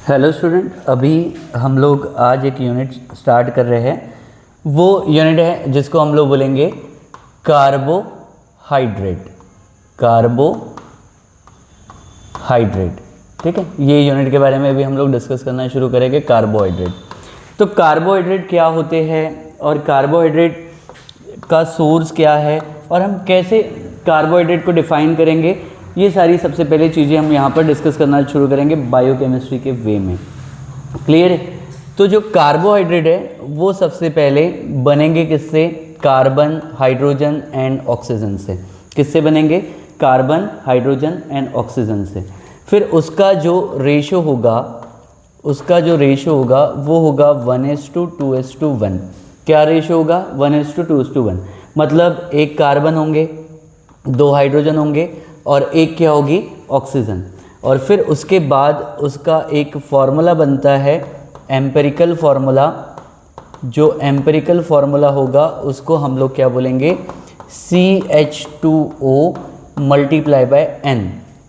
Hello student, अभी हम लोग आज एक यूनिट स्टार्ट कर रहे हैं। वो यूनिट है जिसको हम लोग बोलेंगे कार्बोहाइड्रेट। कार्बोहाइड्रेट, ठीक है। ये यूनिट के बारे में भी हम लोग डिस्कस करना शुरू करेंगे। कार्बोहाइड्रेट, तो कार्बोहाइड्रेट क्या होते हैं और कार्बोहाइड्रेट का सोर्स क्या है और हम कैसे कार्बोहाइड्रेट को डिफाइन करेंगे, ये सारी सबसे पहले चीज़ें हम यहाँ पर डिस्कस करना शुरू करेंगे बायोकेमिस्ट्री के वे में। क्लियर है? तो जो कार्बोहाइड्रेट है वो सबसे पहले बनेंगे किससे? कार्बन, हाइड्रोजन एंड ऑक्सीजन से। किससे बनेंगे? कार्बन, हाइड्रोजन एंड ऑक्सीजन से। फिर उसका जो रेशो होगा वो होगा 1:2:1। क्या रेशो होगा? 1:2:1। मतलब एक कार्बन होंगे, 2 हाइड्रोजन होंगे और एक क्या होगी? ऑक्सीजन। और फिर उसके बाद उसका एक फॉर्मूला बनता है, एम्पिरिकल फार्मूला। जो एम्पिरिकल फार्मूला होगा उसको हम लोग क्या बोलेंगे? CH2O × N।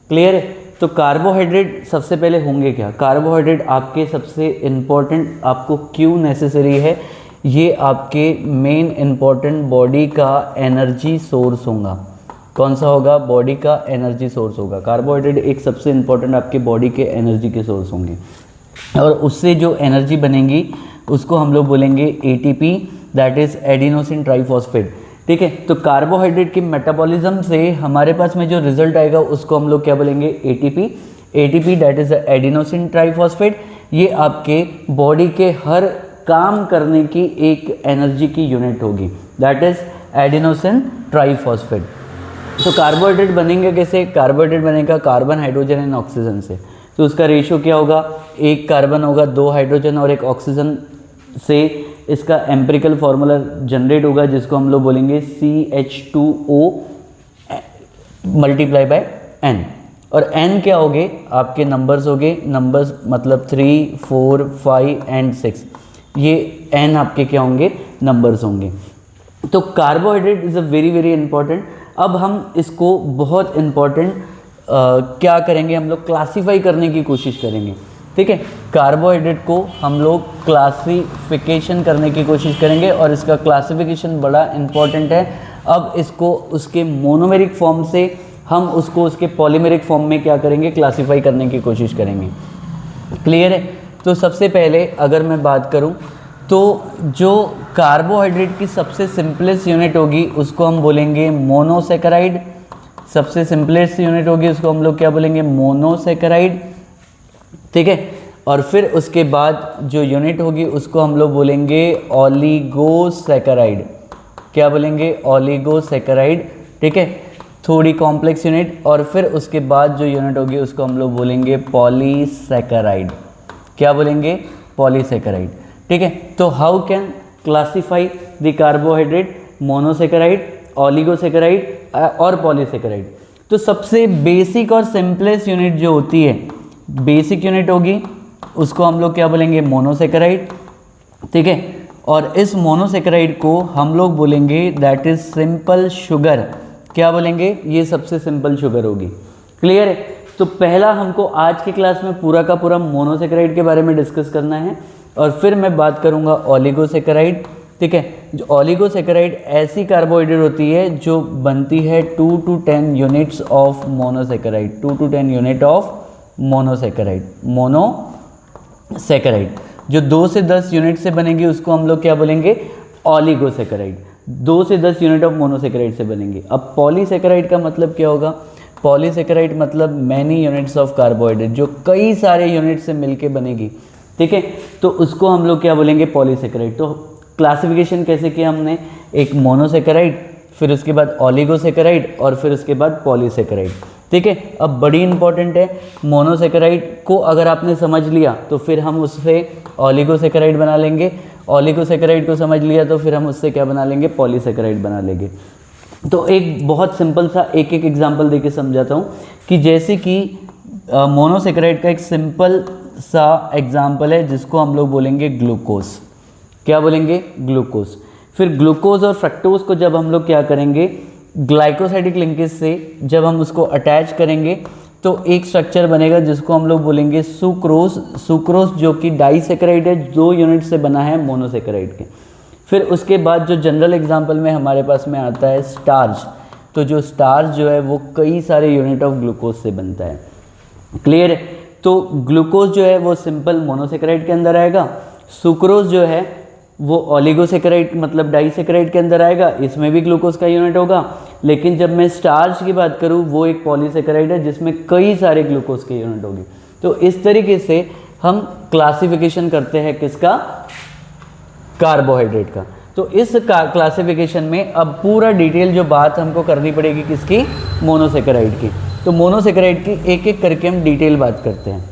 क्लियर है? तो कार्बोहाइड्रेट सबसे पहले होंगे क्या? कार्बोहाइड्रेट आपके सबसे इम्पोर्टेंट, आपको क्यों नेसेसरी है? ये आपके मेन इम्पोर्टेंट बॉडी का एनर्जी सोर्स होगा। कौन सा होगा? बॉडी का एनर्जी सोर्स होगा। कार्बोहाइड्रेट एक सबसे इम्पोर्टेंट आपके बॉडी के एनर्जी के सोर्स होंगे और उससे जो एनर्जी बनेगी उसको हम लोग बोलेंगे ATP, that is adenosine triphosphate. ठीक है, तो कार्बोहाइड्रेट की मेटाबॉलिज्म से हमारे पास में जो रिजल्ट आएगा उसको हम लोग क्या बोलेंगे? ATP that is adenosine triphosphate. ये आपके बॉडी के हर काम करने की एक एनर्जी की यूनिट होगी, दैट इज एडिनोसिन ट्राइफॉस्फेट। तो कार्बोहाइड्रेट बनेंगे कैसे? कार्बोहाइड्रेट बनेगा कार्बन, हाइड्रोजन एंड ऑक्सीजन से। तो उसका रेशियो क्या होगा? एक कार्बन होगा, 2 हाइड्रोजन और एक ऑक्सीजन से इसका एम्पिरिकल फार्मूला जनरेट होगा जिसको हम लोग बोलेंगे CH2O × N। और N क्या होगे? आपके नंबर्स होंगे, नंबर्स मतलब 3, 4, 5 एंड 6। ये N आपके क्या होंगे? नंबर्स होंगे। तो carbohydrate is a very very important. अब हम इसको बहुत इम्पॉर्टेंट क्या करेंगे? हम लोग क्लासीफाई करने की कोशिश करेंगे। ठीक है, कार्बोहाइड्रेट को हम लोग क्लासिफिकेशन करने की कोशिश करेंगे और इसका क्लासिफिकेशन बड़ा इम्पॉर्टेंट है। अब इसको उसके मोनोमेरिक फॉर्म से हम उसको उसके पॉलीमेरिक फॉर्म में क्या करेंगे? क्लासीफाई करने की कोशिश करेंगे। क्लियर है? तो सबसे पहले अगर मैं बात करूं तो जो कार्बोहाइड्रेट की सबसे सिंपलेस्ट यूनिट होगी उसको हम बोलेंगे मोनोसेकेराइड। सबसे सिंपलेस्ट यूनिट होगी उसको हम लोग क्या बोलेंगे? मोनोसेकेराइड। ठीक है, और फिर उसके बाद जो यूनिट होगी उसको हम लोग बोलेंगे ओलिगोसेकेराइड। क्या बोलेंगे? ओलिगोसेकेराइड। ठीक है, थोड़ी कॉम्प्लेक्स यूनिट। और फिर उसके बाद जो यूनिट होगी उसको हम लोग बोलेंगे पॉलीसेकेराइड। क्या बोलेंगे? पॉलीसेकेराइड। ठीक है, तो how can classify the carbohydrate? Monosaccharide, oligosaccharide और पॉलीसेकेराइड। तो सबसे बेसिक और सिंपलेस्ट यूनिट जो होती है, बेसिक यूनिट होगी उसको हम लोग क्या बोलेंगे? मोनोसेकेराइड। ठीक है, और इस मोनोसेकेराइड को हम लोग बोलेंगे दैट इज सिंपल शुगर। क्या बोलेंगे? ये सबसे सिंपल शुगर होगी। क्लियर है? तो पहला हमको आज की क्लास में पूरा का पूरा मोनोसेकेराइड के बारे में डिस्कस करना है और फिर मैं बात करूंगा ओलिगोसेकेराइड। ठीक है, जो ओलिगोसेकेराइड ऐसी कार्बोहाइड्रेट होती है जो बनती है 2 to 10 units of monosaccharide. 2 to 10 unit of monosaccharide. Monosaccharide जो 2 से 10 यूनिट से बनेगी उसको हम लोग क्या बोलेंगे? ओलिगोसेकेराइड। 2 से 10 यूनिट ऑफ मोनोसेकेराइड से बनेंगे। अब पॉलीसेकेराइड का मतलब क्या होगा? पॉलीसेकेराइड मतलब मैनी यूनिट्स ऑफ कार्बोहाइड्रेट, जो कई सारे यूनिट से मिलके बनेगी। ठीक है, तो उसको हम लोग क्या बोलेंगे? पॉलीसेकेराइड। तो क्लासिफिकेशन कैसे किया हमने? एक मोनोसेकेराइड, फिर उसके बाद ओलिगोसेकेराइड और फिर उसके बाद पॉलीसेकेराइड। ठीक है, अब बड़ी इंपॉर्टेंट है, मोनोसेकेराइड को अगर आपने समझ लिया तो फिर हम उससे ओलिगोसेकेराइड बना लेंगे, ओलिगोसेकेराइड को समझ लिया तो फिर हम उससे क्या बना लेंगे? पॉलीसेकेराइड बना लेंगे। तो एक बहुत सिंपल सा एक एग्जांपल देके समझाता हूँ कि जैसे कि मोनोसेकेराइड का एक सिंपल सा एग्जांपल है जिसको हम लोग बोलेंगे ग्लूकोज। क्या बोलेंगे? ग्लूकोज। फिर ग्लूकोज और फ्रक्टोज को जब हम लोग क्या करेंगे? ग्लाइकोसाइडिक लिंकेज से जब हम उसको अटैच करेंगे तो एक स्ट्रक्चर बनेगा जिसको हम लोग बोलेंगे सुक्रोज। सुक्रोज जो कि डाइसेकेराइड है, 2 यूनिट से बना है मोनोसेकेराइड के। फिर उसके बाद जो जनरल एग्जांपल में हमारे पास में आता है स्टार्च। तो जो स्टार्च जो है वो कई सारे यूनिट ऑफ ग्लूकोज से बनता है। क्लियर है? तो ग्लूकोज जो है वो सिंपल मोनोसेकेराइड के अंदर आएगा, सुक्रोज जो है वो ओलिगोसेकेराइड मतलब डाइसेकेराइड के अंदर आएगा, इसमें भी ग्लूकोज का यूनिट होगा। लेकिन जब मैं स्टार्च की बात करूँ वो एक पॉलीसेकेराइड है जिसमें कई सारे ग्लूकोज के यूनिट होंगे। तो इस तरीके से हम क्लासिफिकेशन करते हैं किसका? कार्बोहाइड्रेट का। तो इस क्लासिफिकेशन में अब पूरा डिटेल जो बात हमको करनी पड़ेगी किसकी? मोनोसेकेराइड की। तो मोनोसेकेराइड की एक एक करके हम डिटेल बात करते हैं।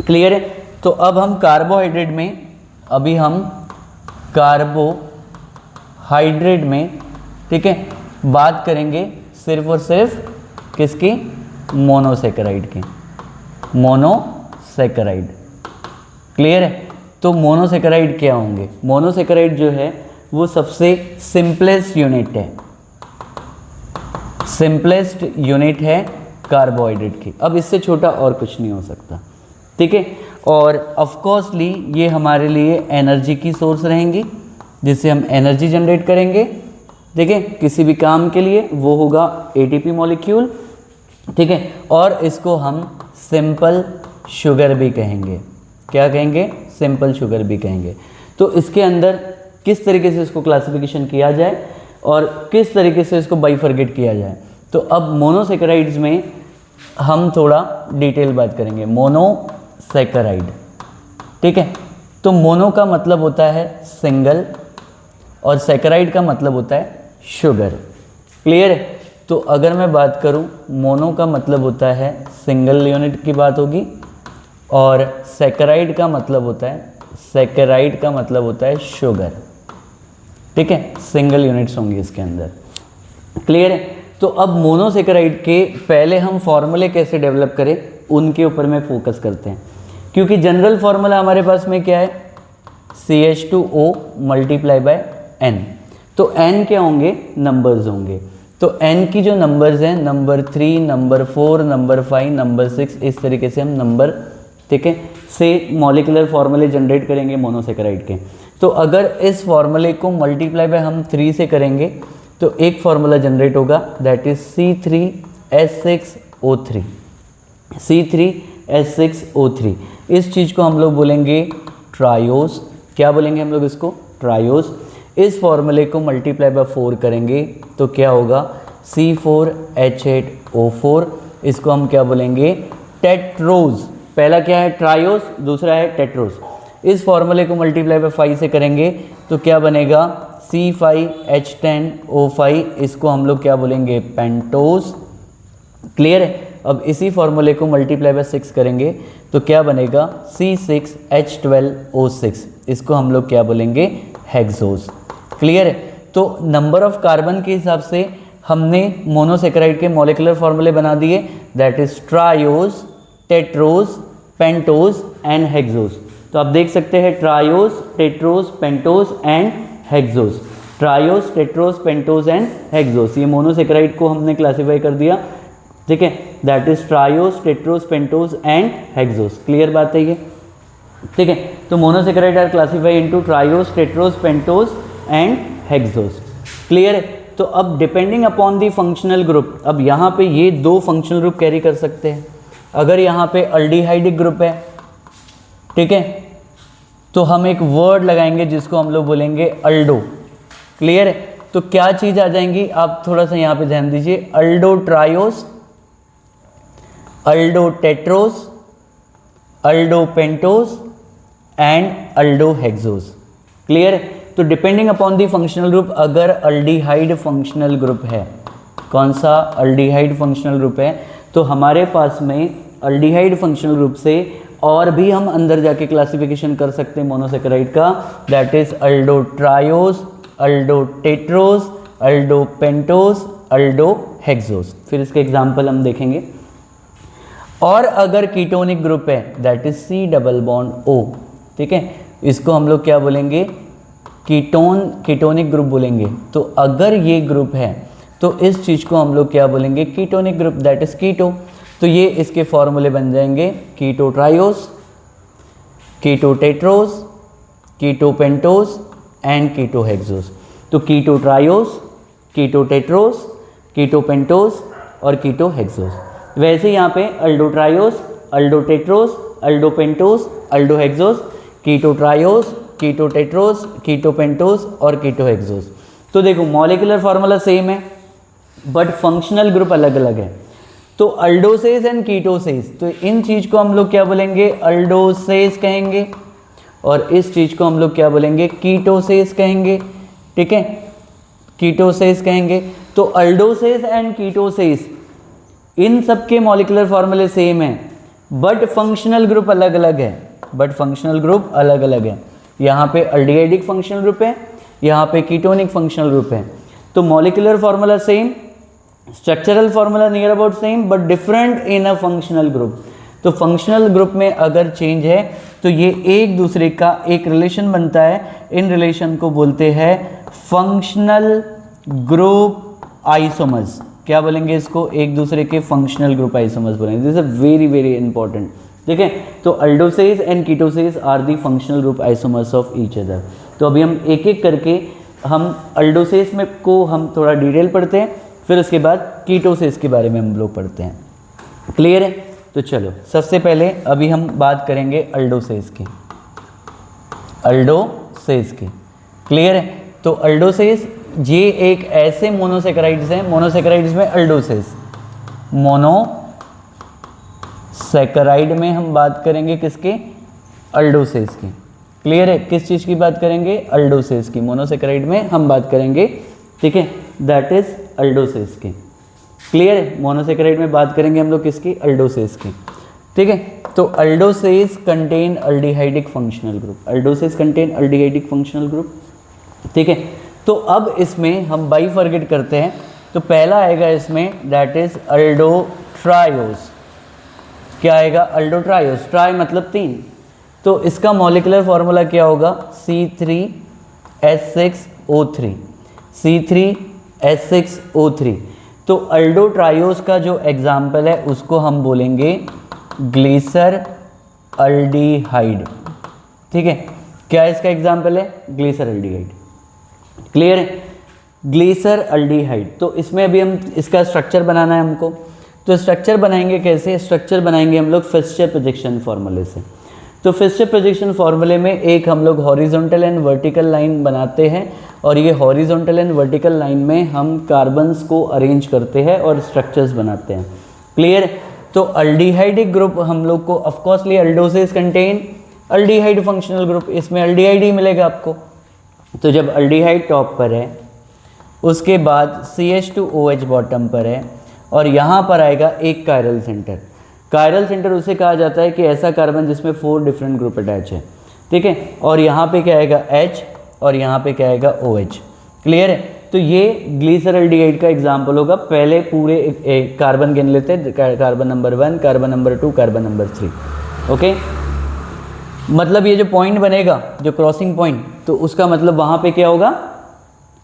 क्लियर है? तो अब हम कार्बोहाइड्रेट में, अभी हम कार्बोहाइड्रेट में, ठीक है, बात करेंगे सिर्फ और सिर्फ किसकी? मोनोसेकेराइड की। मोनोसेकेराइड। क्लियर है? तो मोनोसेकेराइड क्या होंगे? मोनोसेकेराइड जो है वो सबसे सिंपलेस्ट यूनिट है, सिंपलेस्ट यूनिट है कार्बोहाइड्रेट की। अब इससे छोटा और कुछ नहीं हो सकता, ठीक है। और ऑफकोर्सली ये हमारे लिए एनर्जी की सोर्स रहेंगी, जिससे हम एनर्जी जनरेट करेंगे, ठीक है, किसी भी काम के लिए। वो होगा एटीपी मॉलिक्यूल, ठीक है। और इसको हम सिंपल शुगर भी कहेंगे। क्या कहेंगे? सिंपल शुगर भी कहेंगे। तो इसके अंदर किस तरीके से इसको क्लासिफिकेशन किया जाए और किस तरीके से इसको बाइफरगेट किया जाए, तो अब मोनोसेकेराइड्स में हम थोड़ा डिटेल बात करेंगे। मोनोसेकेराइड, ठीक है। तो मोनो का मतलब होता है सिंगल और सेकेराइड का मतलब होता है शुगर। क्लियर है? तो अगर मैं बात करूं, मोनो का मतलब होता है सिंगल यूनिट की बात होगी और सेकेराइड का मतलब होता है शुगर, ठीक है। सिंगल यूनिट्स होंगी इसके अंदर। क्लियर है? तो अब मोनोसेकेराइड के पहले हम फॉर्मूले कैसे डेवलप करें उनके ऊपर में फोकस करते हैं, क्योंकि जनरल फॉर्मूला हमारे पास में क्या है? CH2O multiply by N। तो N क्या होंगे? नंबर्स होंगे। तो N की जो नंबर्स हैं, नंबर 3, नंबर 4, नंबर 5, नंबर 6, इस तरीके से हम नंबर, ठीक है, से मॉलिक्यूलर फॉर्मूले जनरेट करेंगे मोनोसेकेराइड के। तो अगर इस फॉर्मूले को मल्टीप्लाई बाय हम 3 से करेंगे तो एक फॉर्मूला जनरेट होगा, दैट इज C3H6O3। C3H6O3, इस चीज़ को हम लोग बोलेंगे ट्रायोज। क्या बोलेंगे हम लोग इसको? ट्रायोज। इस फॉर्मूले को मल्टीप्लाई बाय 4 करेंगे तो क्या होगा? C4H8O4। इसको हम क्या बोलेंगे? टेट्रोज। पहला क्या है? ट्रायोज, दूसरा है टेट्रोज। इस फॉर्मूले को मल्टीप्लाई बाय 5 से करेंगे तो क्या बनेगा? C5H10O5। इसको हम लोग क्या बोलेंगे? पेंटोज। क्लियर है? अब इसी फॉर्मूले को मल्टीप्लाई बाय 6 करेंगे तो क्या बनेगा? C6H12O6। इसको हम लोग क्या बोलेंगे? हेक्सोज। क्लियर है? तो नंबर ऑफ कार्बन के हिसाब से हमने मोनोसेकेराइड के मॉलिक्यूलर फॉर्मूले बना दिए, that is triose, tetrose, pentose and hexose. तो आप देख सकते हैं triose, tetrose, pentose and hexose. Triose, tetrose, pentose and hexose, ये मोनोसेकेराइड को हमने क्लासीफाई कर दिया, ठीक है, that is triose, tetrose, pentose and hexose. Clear बात है ये, ठीक है। तो monosaccharide are classify into triose, tetrose, pentose and hexose. Clear है? तो अब depending upon the functional group, अब यहाँ पे ये 2 फंक्शनल ग्रुप कैरी कर सकते हैं। अगर यहाँ पे अल्डिहाइडिक ग्रुप है, ठीक है, तो हम एक वर्ड लगाएंगे जिसको हम लोग बोलेंगे अल्डो। क्लियर है? तो क्या चीज़ आ जाएंगी, आप थोड़ा सा यहाँ पे ध्यान दीजिए। Aldo triose, aldo tetrose, aldo pentose and aldo hexose. Clear है? तो depending upon the functional group, अगर अल्डिहाइड फंक्शनल ग्रुप है, कौन सा? अल्डिहाइड फंक्शनल ग्रुप है, तो हमारे पास में अल्डिहाइड फंक्शनल ग्रुप से और भी हम अंदर जाके क्लासिफिकेशन कर सकते हैं मोनोसेकेराइड का, that is aldo triose, aldo tetrose, aldo pentose, aldo hexose. फिर इसके एग्जाम्पल हम देखेंगे। और अगर कीटोनिक ग्रुप है, that is C double bond O, ठीक है, इसको हम लोग क्या बोलेंगे? कीटोनिक ग्रुप बोलेंगे। तो अगर ये ग्रुप है तो इस चीज़ को हम लोग क्या बोलेंगे? Ketonic group, that is keto. तो ये इसके फॉर्मूले बन जाएंगे keto triose, keto tetrose, keto pentose and keto hexose. तो keto triose, keto tetrose, keto pentose और कीटो हेक्सोस। वैसे यहाँ पे aldo triose, aldo tetrose, aldo pentose, aldo hexose, keto triose, keto tetrose, keto pentose और keto hexose. तो देखो molecular formula same है but functional group अलग अलग है। तो अल्डोसेस एंड कीटोसेस, तो इन चीज़ को हम लोग क्या बोलेंगे, अल्डोसेस कहेंगे, और इस चीज़ को हम लोग क्या बोलेंगे, कीटोसेस कहेंगे। ठीक है, कीटोसेस कहेंगे। तो अल्डोसेस एंड कीटोसेस इन सब के मॉलिक्यूलर फार्मूले सेम है बट फंक्शनल ग्रुप अलग अलग है, बट फंक्शनल ग्रुप अलग अलग है। यहाँ पे अल्डिहाइडिक फंक्शनल ग्रुप है, यहाँ पे कीटोनिक फंक्शनल ग्रुप है। तो molecular formula same, structural formula near about same but different in a functional group. तो फंक्शनल ग्रुप में अगर चेंज है तो ये एक दूसरे का एक रिलेशन बनता है, इन रिलेशन को बोलते हैं फंक्शनल ग्रुप आइसोमर्स। क्या बोलेंगे इसको, एक दूसरे के फंक्शनल ग्रुप आइसोमर्स बोलेंगे। This is very very important. ठीक है, तो aldoses and ketoses are the functional group isomers of each other. तो अभी हम एक एक करके हम अल्डोसेस में को हम थोड़ा डिटेल पढ़ते हैं, फिर उसके बाद कीटोसेस के बारे में हम लोग पढ़ते हैं। क्लियर है? तो चलो सबसे पहले अभी हम बात करेंगे अल्डोसेस की, अल्डोसेस की। क्लियर है? तो अल्डोसेस ये एक ऐसे मोनोसेकेराइड्स हैं, मोनोसेकेराइड्स में अल्डोसेस, मोनोसेकेराइड में हम बात करेंगे किसके, अल्डोसेस की। क्लियर है? किस चीज़ की बात करेंगे, अल्डोसेस की। मोनोसेकेराइड में हम बात करेंगे, ठीक है, दैट इज अल्डोसेस की। क्लियर है? मोनोसेकेराइड में बात करेंगे हम लोग किसकी, अल्डोसेस की। ठीक है, तो aldoses contain aldehydic functional group, aldoses contain aldehydic functional group. ठीक है, तो अब इसमें हम बाइफरगेट करते हैं। तो पहला आएगा इसमें दैट इज अल्डोट्रायोस। क्या आएगा, अल्डोट्रायोस, ट्राई मतलब 3। तो इसका मॉलिक्यूलर फार्मूला क्या होगा, C3H6O3, C3H6O3। तो अल्डोट्रायोस का जो एग्जाम्पल है उसको हम बोलेंगे ग्लिसर अल्डिहाइड। ठीक है, क्या इसका एग्जाम्पल है, ग्लिसर अल्डिहाइड। क्लियर है? ग्लिसर अल्डिहाइड। तो इसमें अभी हम इसका स्ट्रक्चर बनाना है हमको। तो स्ट्रक्चर बनाएंगे कैसे, स्ट्रक्चर बनाएंगे हम लोग फिशर प्रोजेक्शन फार्मूले से। तो फिशर प्रोजेक्शन फार्मूले में एक हम लोग हॉरिजॉन्टल एंड वर्टिकल लाइन बनाते हैं, और ये हॉरिजॉन्टल एंड वर्टिकल लाइन में हम कार्बन्स को अरेंज करते हैं और स्ट्रक्चर्स बनाते हैं। क्लियर? तो अल्डिहाइडिक ग्रुप हम लोग को ऑफकोर्सली अल्डोसेस कंटेन अल्डिहाइड फंक्शनल ग्रुप, इसमें अल्डिहाइड ही मिलेगा आपको। तो जब अल्डिहाइड टॉप पर है, उसके बाद CH2OH बॉटम पर है, और यहाँ पर आएगा एक कायरल सेंटर। कायरल सेंटर उसे कहा जाता है कि ऐसा कार्बन जिसमें 4 डिफरेंट ग्रुप अटैच है। ठीक है, और यहाँ पे क्या आएगा, H, और यहाँ पे क्या आएगा, OH। क्लियर है? तो ये ग्लिसरल्डिहाइड का एग्जाम्पल होगा। पहले पूरे एक कार्बन गिन लेते हैं, carbon number 1, carbon number 2, carbon number 3। Okay, मतलब ये जो पॉइंट बनेगा, जो क्रॉसिंग पॉइंट, तो उसका मतलब वहाँ पे क्या होगा,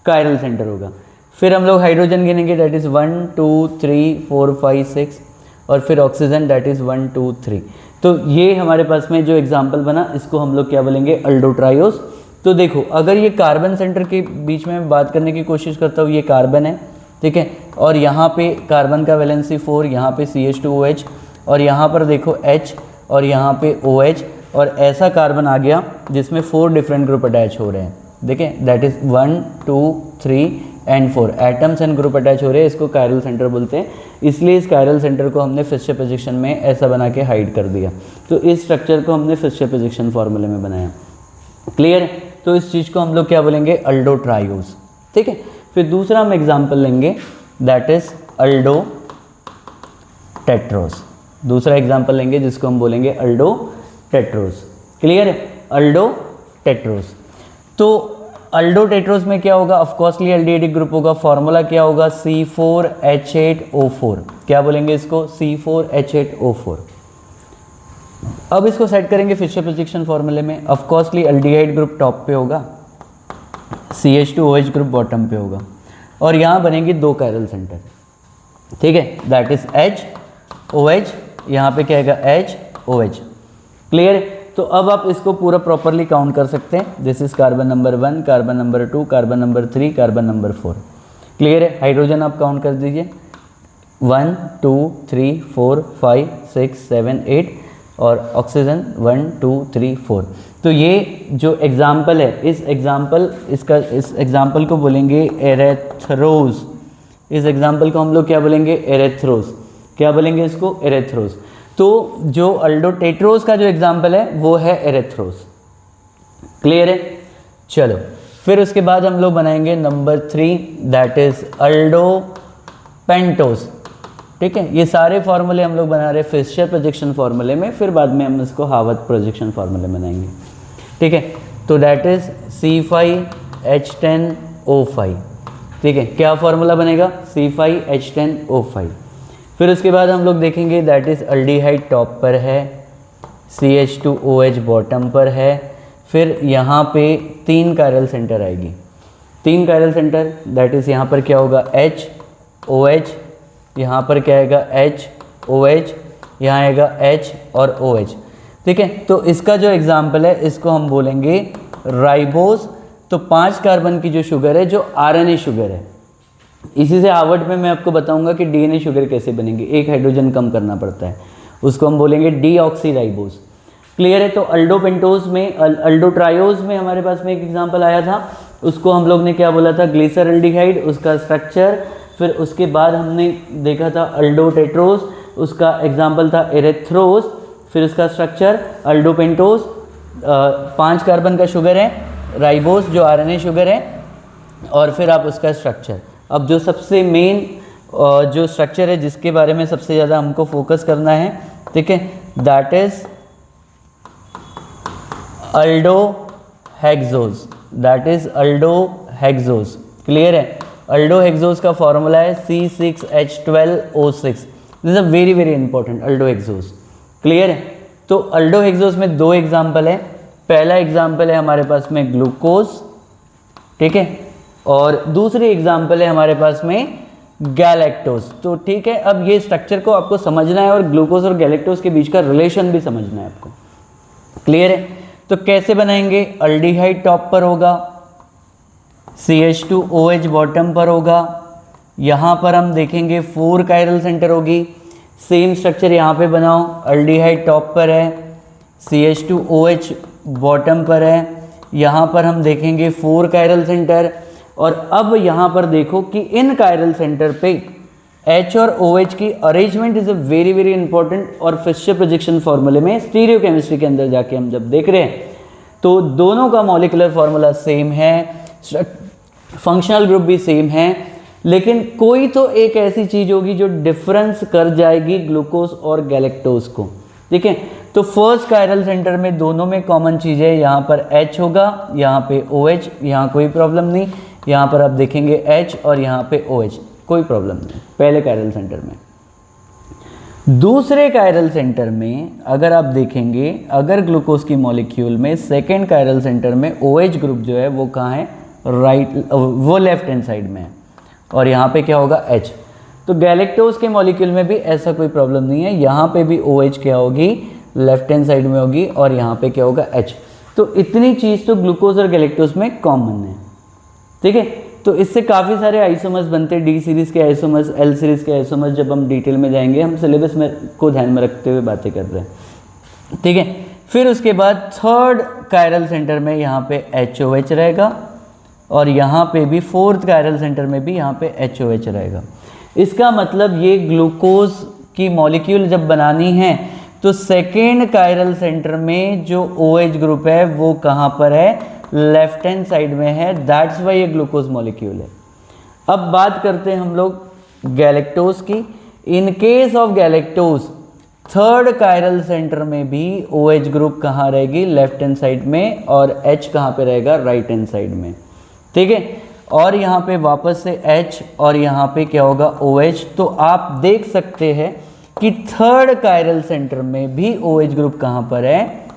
कायरल सेंटर होगा। फिर हम लोग हाइड्रोजन गिनेंगे, दैट इज़ 1 2 3 4 5 6, और फिर ऑक्सीजन दैट इज़ 1 2 3। तो ये हमारे पास में जो एग्जाम्पल बना, इसको हम लोग क्या बोलेंगे, अल्डोट्रायोस। तो देखो, अगर ये कार्बन सेंटर के बीच में बात करने की कोशिश करता हूँ, ये कार्बन है, ठीक है, और यहाँ पे कार्बन का वैलेंसी 4, यहाँ पे CH2OH, और यहाँ पर देखो H, और यहाँ पे OH, और ऐसा कार्बन आ गया जिसमें 4 डिफरेंट ग्रुप अटैच हो रहे हैं। देखें, that is 1 2 3 and 4 atoms and group attach हो रहे हैं। इसको कायरल सेंटर बोलते हैं, इसलिए इस कायरल सेंटर को हमने फिशर प्रोजेक्शन में ऐसा बना के हाइड कर दिया। तो इस स्ट्रक्चर को हमने फिशर प्रोजेक्शन फार्मूले में बनाया। क्लियर है? तो इस चीज़ को हम लोग क्या बोलेंगे, अल्डोट्रायोस। ठीक है, फिर दूसरा हम एग्जाम्पल लेंगे, दैट इज अल्डोटेट्रोस। दूसरा एग्जाम्पल लेंगे जिसको हम बोलेंगे अल्डोटेट्रोस। क्लियर है? अल्डोटेट्रोस। तो अल्डोटेट्रोस में क्या होगा, ऑफकोर्सली अल्डिहाइडिक ग्रुप होगा। फॉर्मूला क्या होगा, C4H8O4। क्या बोलेंगे इसको, C4H8O4। अब इसको सेट करेंगे फिशर प्रोजेक्शन फार्मूले में। ऑफकोर्सली अल्डिहाइड ग्रुप टॉप पे होगा, CH2OH ग्रुप बॉटम पे होगा, और यहाँ बनेंगे 2 कायरल सेंटर। ठीक है, दैट इज H OH, यहाँ पे क्या आएगा H OH। क्लियर है? तो अब आप इसको पूरा प्रॉपरली काउंट कर सकते हैं। This is carbon number 1, carbon number 2, carbon number 3, carbon number 4। Clear है? हाइड्रोजन आप काउंट कर दीजिए 1 2 3 4 5 6 7 8 और ऑक्सीजन 1 2 3 4। तो ये जो एग्जाम्पल है, इस एग्जाम्पल को बोलेंगे एरेथ्रोस। इस एग्जाम्पल को हम लोग क्या बोलेंगे? एरेथ्रोस। क्या बोलेंगे इसको? एरेथ्रोस। तो जो अल्डोटेट्रोस का जो एग्जाम्पल है वो है एरेथ्रोस। क्लियर है? चलो फिर उसके बाद हम लोग बनाएंगे नंबर 3, दैट इज अल्डोपेंटोस। ठीक है, ये सारे फॉर्मूले हम लोग बना रहे हैं फिशर प्रोजेक्शन फॉर्मूले में, फिर बाद में हम इसको हार्वर्ड प्रोजेक्शन फॉर्मूले बनाएंगे। ठीक है, तो दैट इज C5H10O5। ठीक है, क्या फॉर्मूला बनेगा? C5H10O5। फिर उसके बाद हम लोग देखेंगे दैट इज अल्डिहाइड टॉप पर है, CH2OH बॉटम पर है। फिर यहाँ पे 3 कायरल सेंटर आएगी, 3 कायरल सेंटर, दैट इज यहाँ पर क्या होगा? HOH, यहाँ पर क्या आएगा? HOH, यहाँ आएगा H और OH। ठीक है, तो इसका जो एग्जाम्पल है इसको हम बोलेंगे राइबोस। तो 5 कार्बन की जो शुगर है, जो RNA शुगर है, इसी से हार्वर्ड में मैं आपको बताऊंगा कि DNA शुगर कैसे बनेंगे। एक हाइड्रोजन कम करना पड़ता है, उसको हम बोलेंगे डीऑक्सीराइबोस। क्लियर है? तो अल्डोपेंटोज में, अल्डोट्रायोज में हमारे पास में एक एग्जाम्पल आया था, उसको हम लोग ने क्या बोला था? ग्लिसरल्डिहाइड, उसका स्ट्रक्चर। फिर उसके बाद हमने देखा था अल्डोटेट्रोस, उसका एग्जाम्पल था एरेथ्रोस। फिर उसका स्ट्रक्चर अल्डोपेंटोस, 5 कार्बन का शुगर है, राइबोस जो RNA शुगर है, और फिर आप उसका स्ट्रक्चर। अब जो सबसे मेन जो स्ट्रक्चर है जिसके बारे में सबसे ज़्यादा हमको फोकस करना है, ठीक है, that is aldohexose. That is aldohexose. Clear है? अल्डोहेक्सोस का फॉर्मूला है C6H12O6। This is a very very important, aldohexose. Clear है? तो अल्डोहेक्सोस में 2 एग्जाम्पल है। पहला एग्जाम्पल है हमारे पास में ग्लूकोज, ठीक है, और दूसरी एग्जाम्पल है हमारे पास में गैलेक्टोज। तो ठीक है, अब ये स्ट्रक्चर को आपको समझना है और ग्लूकोज और गैलेक्टोज के बीच का रिलेशन भी समझना है आपको। क्लियर है? तो कैसे बनाएंगे? अल्डिहाइड टॉप पर होगा, CH2OH बॉटम पर होगा, यहाँ पर हम देखेंगे 4 कायरल सेंटर होगी। सेम स्ट्रक्चर यहाँ पे बनाओ, अल्डिहाइड टॉप पर है, CH2OH बॉटम पर है, यहाँ पर हम देखेंगे 4 कायरल सेंटर। और अब यहाँ पर देखो कि इन कायरल सेंटर पे H और OH की arrangement is a very very important. और फिशर प्रोजेक्शन फॉर्मूले में स्टीरियो केमिस्ट्री के अंदर जाके हम जब देख रहे हैं तो दोनों का मॉलिक्यूलर फॉर्मूला सेम है, फंक्शनल ग्रुप भी सेम है, लेकिन कोई तो एक ऐसी चीज होगी जो डिफरेंस कर जाएगी ग्लूकोज और गैलेक्टोज को। ठीक है, तो फर्स्ट कायरल सेंटर में दोनों में कॉमन चीज है, यहाँ पर H होगा, यहाँ पे OH, यहाँ कोई प्रॉब्लम नहीं, यहाँ पर आप देखेंगे H और यहाँ पे OH, कोई प्रॉब्लम नहीं पहले कायरल सेंटर में। दूसरे कायरल सेंटर में अगर आप देखेंगे, अगर ग्लूकोज की मॉलिक्यूल में सेकेंड कायरल सेंटर में OH ग्रुप जो है वो कहाँ है? राइट, वो लेफ्ट हैंड साइड में है, और यहाँ पे क्या होगा? H। तो गैलेक्टोज के मॉलिक्यूल में भी ऐसा कोई प्रॉब्लम नहीं है, यहाँ पे भी OH क्या होगी? लेफ्ट हैंड साइड में होगी, और यहाँ पे क्या होगा? H। तो इतनी चीज़ तो ग्लूकोज और गैलेक्टोज में कॉमन है। ठीक है, तो इससे काफ़ी सारे आइसोमर्स बनते हैं, D सीरीज़ के आइसोमर्स, L सीरीज़ के आइसोमर्स। जब हम डिटेल में जाएंगे, हम सिलेबस में को ध्यान में रखते हुए बातें कर रहे हैं। ठीक है, फिर उसके बाद थर्ड कायरल सेंटर में यहाँ पे HOH रहेगा, और यहाँ पे भी फोर्थ कायरल सेंटर में भी यहाँ पे HOH रहेगा। इसका मतलब ये ग्लूकोज की मॉलिक्यूल जब बनानी है तो सेकेंड कायरल सेंटर में जो OH ग्रुप है वो कहाँ पर है? लेफ्ट हैंड साइड में है, दैट्स वाई ये ग्लूकोज मॉलिक्यूल है। अब बात करते हैं हम लोग गैलेक्टोज की। In case of galactose third chiral centre में भी OH ग्रुप कहाँ रहेगी? लेफ्ट हैंड साइड में, और H कहाँ पे रहेगा? राइट हैंड साइड में। ठीक है, और यहाँ पे वापस से H, और यहाँ पे क्या होगा? OH। तो आप देख सकते हैं कि थर्ड कायरल सेंटर में भी OH ग्रुप कहाँ पर है?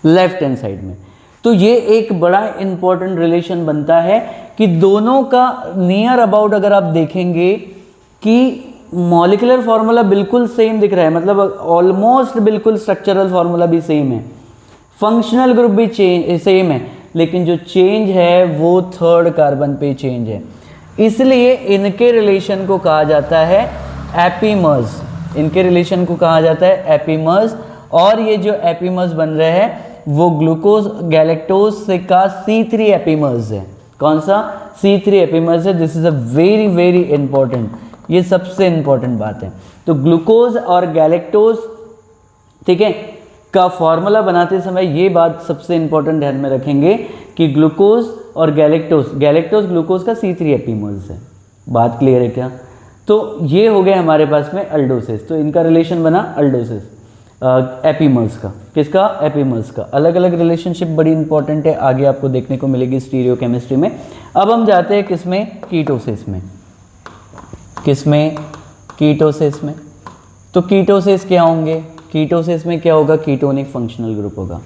लेफ्ट हैंड साइड में। तो ये एक बड़ा इंपॉर्टेंट रिलेशन बनता है कि दोनों का नियर अबाउट अगर आप देखेंगे कि मॉलिक्यूलर फार्मूला बिल्कुल सेम दिख रहा है, मतलब ऑलमोस्ट बिल्कुल स्ट्रक्चरल फार्मूला भी सेम है, फंक्शनल ग्रुप भी सेम है, लेकिन जो चेंज है वो थर्ड कार्बन पे चेंज है। इसलिए इनके रिलेशन को कहा जाता है एपीमर्स, इनके रिलेशन को कहा जाता है एपीमर्स। और ये जो एपीमर्स बन रहे हैं वो ग्लूकोज गैलेक्टोज से का C3 एपीमर्स है। कौन सा? C3 एपीमर्स है। This is a very very important, ये सबसे इंपॉर्टेंट बात है। तो ग्लूकोज और गैलेक्टोज, ठीक है, का फॉर्मूला बनाते समय ये बात सबसे इंपॉर्टेंट ध्यान में रखेंगे कि ग्लूकोज और गैलेक्टोज, गैलेक्टोज ग्लूकोज का C3 एपीमर्स है। बात क्लियर है क्या? तो ये हो गया हमारे पास में अल्डोसिस, तो इनका रिलेशन बना अल्डोसिस एपीमर्स का। किसका? एपीमर्स का। अलग अलग रिलेशनशिप बड़ी इंपॉर्टेंट है, आगे आपको देखने को मिलेगी स्टीरियोकेमिस्ट्री में। अब हम जाते हैं किसमें? कीटोसिस में। किसमें? कीटोसिस में। तो कीटोसिस क्या होंगे? कीटोसिस में क्या होगा? कीटोनिक फंक्शनल ग्रुप होगा।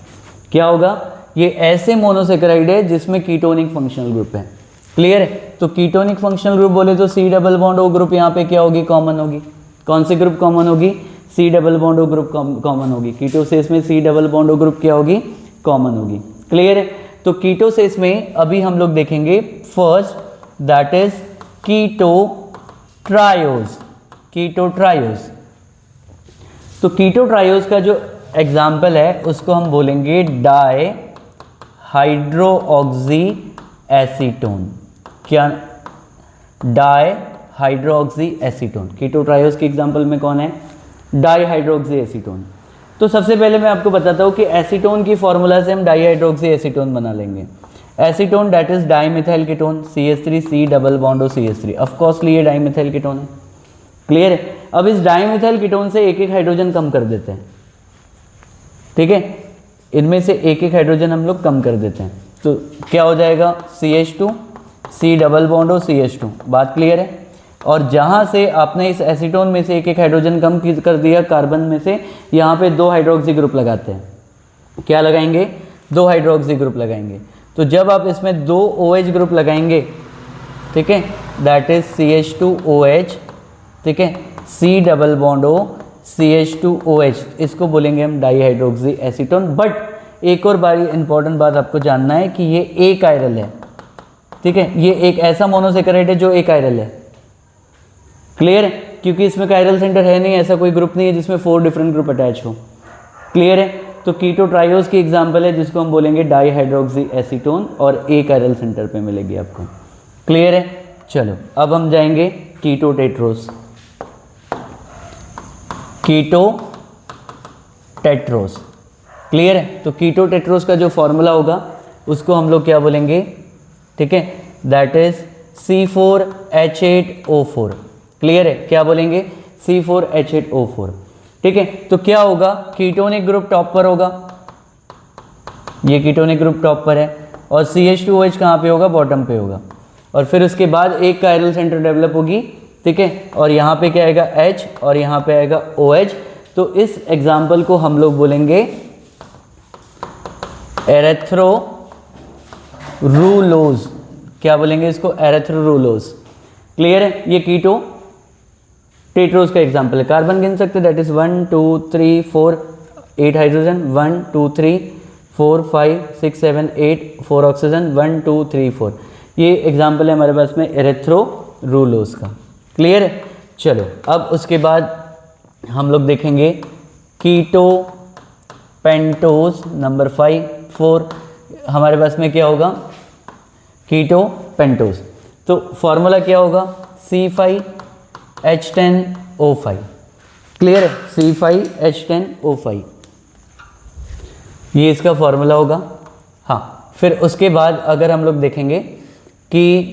क्या होगा? ये ऐसे मोनोसेकेराइड है जिसमें कीटोनिक फंक्शनल ग्रुप है। क्लियर है? तो कीटोनिक फंक्शनल ग्रुप बोले तो C double bond O group यहाँ पे क्या होगी? कॉमन होगी। कौन सी ग्रुप कॉमन होगी? C double bond O group common होगी। कीटोसिस में C double bond O group क्या होगी? कॉमन होगी। क्लियर है? तो कीटोसिस में अभी हम लोग देखेंगे first, that is ketotriose. Ketotriose, तो कीटोट्रायोज का जो एग्जाम्पल है उसको हम बोलेंगे डाई हाइड्रोऑक्सी एसीटोन। क्या? Dihydroxy acetone. कीटोट्रायोज के एग्जाम्पल में कौन है? Dihydroxy acetone. तो सबसे पहले मैं आपको बताता हूँ कि एसीटोन की फॉर्मूला से हम डाई हाइड्रोऑक्सी एसीटोन बना लेंगे। Acetone that is dimethyl ketone, CH3 C double bond O CH3। ऑफकोर्सली ये डाईमिथाइल कीटोन है। क्लियर है? अब इस डाईमिथाइल कीटोन से एक एक हाइड्रोजन कम कर देते हैं, ठीक है, इनमें से एक एक हाइड्रोजन हम लोग कम कर देते हैं, तो क्या हो जाएगा? CH2 C double bond O CH2। बात क्लियर है? और जहाँ से आपने इस एसीटोन में से एक एक हाइड्रोजन कम कर दिया कार्बन में से, यहाँ पे 2 हाइड्रोक्सी ग्रुप लगाते हैं। क्या लगाएंगे? 2 हाइड्रोक्सी ग्रुप लगाएंगे। तो जब आप इसमें 2 OH ग्रुप लगाएंगे, ठीक है, दैट इज CH2OH, ठीक है, C double bond O CH2OH, इसको बोलेंगे हम डाईहाइड्रोक्सी एसीटोन। बट एक और बारी इंपॉर्टेंट बात आपको जानना है कि ये एक आयरल है, ठीक है, ये एक ऐसा मोनोसेकेराइड है जो एक आयरल है। क्लियर है? क्योंकि इसमें कायरल सेंटर है नहीं, ऐसा कोई ग्रुप नहीं है जिसमें 4 डिफरेंट ग्रुप अटैच हो। क्लियर है? तो कीटोट्रायोज की एग्जांपल है जिसको हम बोलेंगे डाईहाइड्रोक्सी एसीटोन, और एक कायरल सेंटर पे मिलेगी आपको। क्लियर है? चलो अब हम जाएंगे कीटोटेट्रोस। कीटोटेट्रोस, क्लियर है? तो कीटोटेट्रोस का जो फॉर्मूला होगा उसको हम लोग क्या बोलेंगे? ठीक है, दैट इज C4H8O4। क्लियर है? क्या बोलेंगे? C4H8O4। ठीक है, तो क्या होगा? कीटोनिक ग्रुप टॉप पर होगा, ये कीटोनिक ग्रुप टॉप पर है, और CH2OH कहाँ पे होगा? बॉटम पे होगा। और फिर उसके बाद एक कायरल सेंटर डेवलप होगी, ठीक है, और यहाँ पे क्या आएगा? H, और यहाँ पे आएगा OH। तो इस एग्जाम्पल को हम लोग बोलेंगे एरेथ्रोरूलोज। क्या बोलेंगे इसको? एरेथ्रोरूलोज। क्लियर है? ये कीटो टेट्रोस का एग्जाम्पल है। कार्बन गिन सकते, दैट इज 1 2 3 4 8 हाइड्रोजन, 1 2 3 4 5 6 7 8 4 ऑक्सीजन, 1 2 3 4। ये एग्जाम्पल है हमारे पास में एरेथ्रोरूलोज का। क्लियर है? चलो अब उसके बाद हम लोग देखेंगे कीटो पेंटोज नंबर 4 हमारे पास में क्या होगा? कीटो पेंटोज। तो फॉर्मूला क्या होगा? C5H10O5। क्लियर है? C5H10O5 ये इसका फॉर्मूला होगा। हाँ, फिर उसके बाद अगर हम लोग देखेंगे कि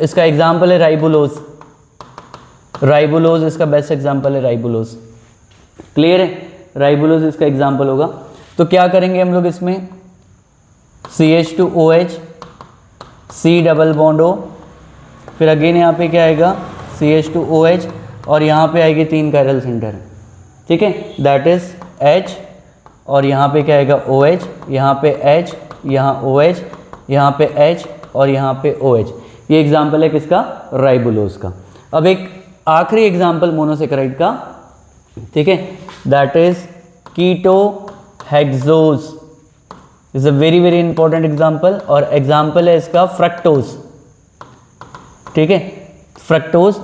इसका एग्जाम्पल है राइबोलोज। राइबोलोज इसका बेस्ट एग्जाम्पल है, राइबोलोज। क्लियर है? राइबोलोज इसका एग्जाम्पल होगा। तो क्या करेंगे हम लोग इसमें? CH2OH C double bond O, फिर अगेन यहाँ पे क्या आएगा? CH2OH, और यहाँ पे आएगी 3 कायरल सेंटर, ठीक है, दैट इज H, और यहाँ पे क्या आएगा? OH, यहाँ पे H, यहाँ OH, यहाँ पे H, और यहाँ पे OH। ये एग्जाम्पल है किसका? राइबोलोज का। अब एक आखिरी एग्जाम्पल मोनोसेकेराइड का, ठीक है, that is keto hexose, is a very very important example. और एग्जाम्पल है इसका फ्रक्टोज, ठीक है, fructose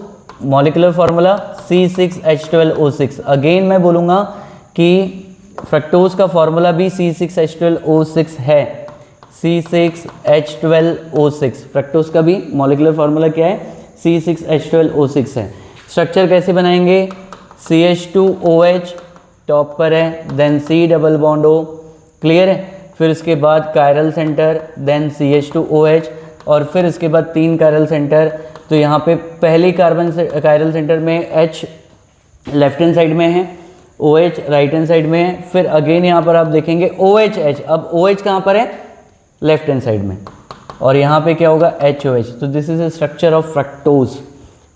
molecular formula C6H12O6। Again मैं बोलूँगा कि फ्रक्टोज का फॉर्मूला भी C6H12O6 है, C6H12O6 फ्रक्टोज का भी मॉलिक्यूलर फॉर्मूला क्या है, C6H12O6 है। स्ट्रक्चर कैसे बनाएंगे, CH2OH टॉप पर है, then C double bond O, clear है, फिर उसके बाद कायरल सेंटर, देन CH2OH, और फिर उसके बाद 3 कायरल सेंटर। तो यहाँ पे पहली कार्बन से कायरल सेंटर में H लेफ्ट हैंड साइड में है, OH राइट हैंड साइड में है, फिर अगेन यहाँ पर आप देखेंगे OH, अब OH कहाँ पर है, लेफ्ट हैंड साइड में, और यहाँ पे क्या होगा HOH। तो this is a structure of fructose,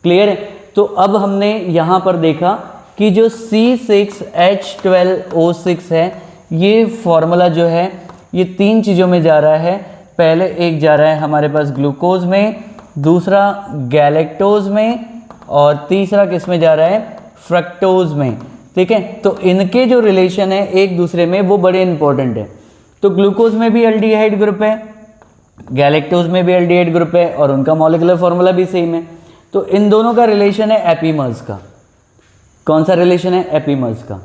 clear है। तो अब हमने यहाँ पर देखा कि जो C6H12O6 है, ये फॉर्मूला जो है ये 3 चीज़ों में जा रहा है। पहले एक जा रहा है हमारे पास ग्लूकोज में, दूसरा गैलेक्टोज में, और तीसरा किस में जा रहा है, फ्रक्टोज में, ठीक है। तो इनके जो रिलेशन है एक दूसरे में वो बड़े इंपॉर्टेंट है। तो ग्लूकोज में भी एल्डिहाइड ग्रुप है, गैलेक्टोज में भी एल्डिहाइड ग्रुप है, और उनका मॉलिक्यूलर फॉर्मूला भी सेम है। तो इन दोनों का रिलेशन है एपीमर्स का। कौन सा रिलेशन है, एपीमर्स का।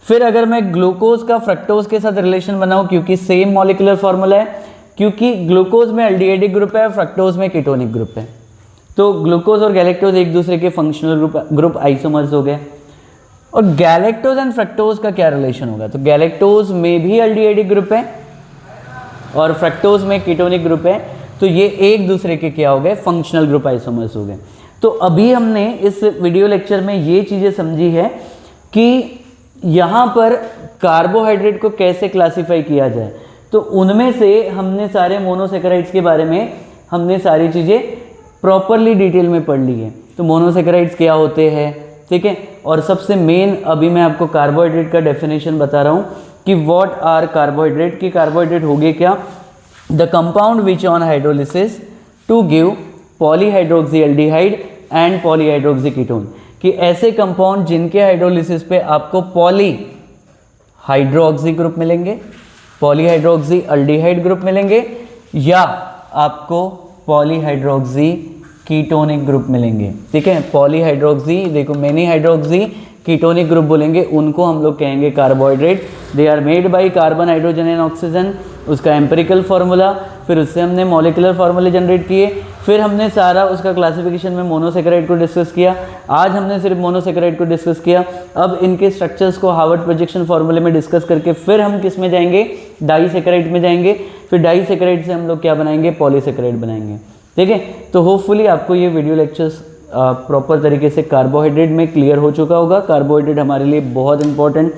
फिर अगर मैं ग्लूकोज का फ्रक्टोज के साथ रिलेशन बनाऊं, क्योंकि सेम मॉलिक्यूलर फॉर्मूला है, क्योंकि ग्लूकोज में एल्डिहाइडिक ग्रुप है, फ्रक्टोज में कीटोनिक ग्रुप है, तो ग्लूकोज और गैलेक्टोज एक दूसरे के फंक्शनल ग्रुप आइसोमर्स हो गए। और गैलेक्टोज एंड फ्रक्टोज का क्या रिलेशन होगा, तो गैलेक्टोज में भी एल्डिहाइडिक ग्रुप है और फ्रक्टोज में कीटोनिक ग्रुप है, तो ये एक दूसरे के क्या हो गए, फंक्शनल ग्रुप आइसोमर्स हो गए। तो अभी हमने इस वीडियो लेक्चर में ये चीज़ें समझी है कि यहाँ पर कार्बोहाइड्रेट को कैसे क्लासीफाई किया जाए। तो उनमें से हमने सारे मोनोसेकेराइड्स के बारे में हमने सारी चीज़ें प्रॉपरली डिटेल में पढ़ ली है। तो मोनोसेकेराइड्स क्या होते हैं, ठीक है। और सबसे मेन अभी मैं आपको कार्बोहाइड्रेट का डेफिनेशन बता रहा हूँ कि व्हाट आर कार्बोहाइड्रेट, की कार्बोहाइड्रेट हो गए क्या, the compound which on hydrolysis to give polyhydroxy aldehyde and polyhydroxy ketone, कि ऐसे कंपाउंड जिनके हाइड्रोलिसिस पे आपको पॉली हाइड्रोक्सी ग्रुप मिलेंगे, पॉलीहाइड्रोक्सी एल्डिहाइड ग्रुप मिलेंगे, या आपको पॉलीहाइड्रोक्सी कीटोनिक ग्रुप मिलेंगे, ठीक है। पॉलीहाइड्रोक्सी, देखो मेनी हाइड्रोक्सी कीटोनिक ग्रुप बोलेंगे, उनको हम लोग कहेंगे carbohydrate. They are made by carbon, hydrogen and oxygen, उसका एम्पिरिकल फार्मूला, फिर उससे हमने मॉलिक्यूलर फार्मूले जनरेट किए, फिर हमने सारा उसका क्लासिफिकेशन में मोनोसेकेराइड को डिस्कस किया। आज हमने सिर्फ मोनोसेकेराइड को डिस्कस किया। अब इनके स्ट्रक्चर्स को हार्वर्ड प्रोजेक्शन फार्मूले में डिस्कस करके फिर हम किस में जाएंगे, डाइसेकेराइड में जाएंगे। फिर डाइसेकेराइड से हम लोग क्या बनाएंगे, पॉलीसेकेराइड बनाएंगे, ठीक है। तो होपफुली आपको ये वीडियो लेक्चर्स प्रॉपर तरीके से कार्बोहाइड्रेट में क्लियर हो चुका होगा। कार्बोहाइड्रेट हमारे लिए बहुत इंपॉर्टेंट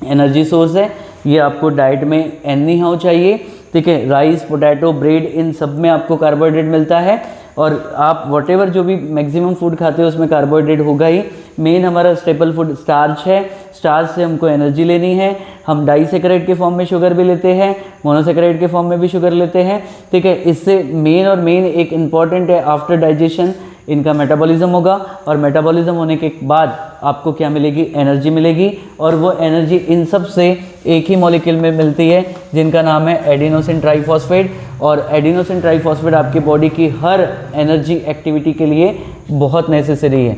एनर्जी सोर्स है, ये आपको डाइट में एनी हाउ चाहिए, ठीक है। राइस, पोटैटो, ब्रेड, इन सब में आपको कार्बोहाइड्रेट मिलता है, और आप व्हाटएवर जो भी मैक्सिमम फूड खाते हो उसमें कार्बोहाइड्रेट होगा ही। मेन हमारा स्टेपल फूड स्टार्च है, स्टार्च से हमको एनर्जी लेनी है। हम डाइसेकेराइड के फॉर्म में शुगर भी लेते हैं, मोनोसेकेराइड के फॉर्म में भी शुगर लेते हैं, ठीक है। इससे मेन एक इंपॉर्टेंट है, आफ्टर डाइजेशन इनका मेटाबॉलिज्म होगा, और मेटाबॉलिज्म होने के बाद आपको क्या मिलेगी, एनर्जी मिलेगी, और वो एनर्जी इन सब से एक ही मॉलिक्यूल में मिलती है जिनका नाम है एडिनोसिन ट्राइफॉस्फेट। और एडिनोसिन ट्राइफॉस्फेट आपकी बॉडी की हर एनर्जी एक्टिविटी के लिए बहुत नेसेसरी है।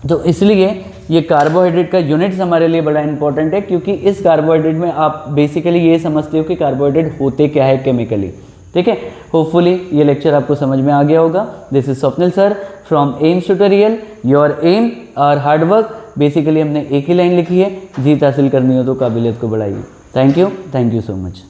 तो इसलिए ये कार्बोहाइड्रेट का यूनिट्स हमारे लिए बड़ा इंपॉर्टेंट है, क्योंकि इस कार्बोहाइड्रेट में आप बेसिकली ये समझते हो कि कार्बोहाइड्रेट होते क्या है केमिकली, ठीक है। होपफुली ये लेक्चर आपको समझ में आ गया होगा। This is Swapnil sir from Aims tutorial, your aim our hard work. Basically हमने एक ही लाइन लिखी है, जीत हासिल करनी हो तो काबिलियत को बढ़ाइए। Thank you so much.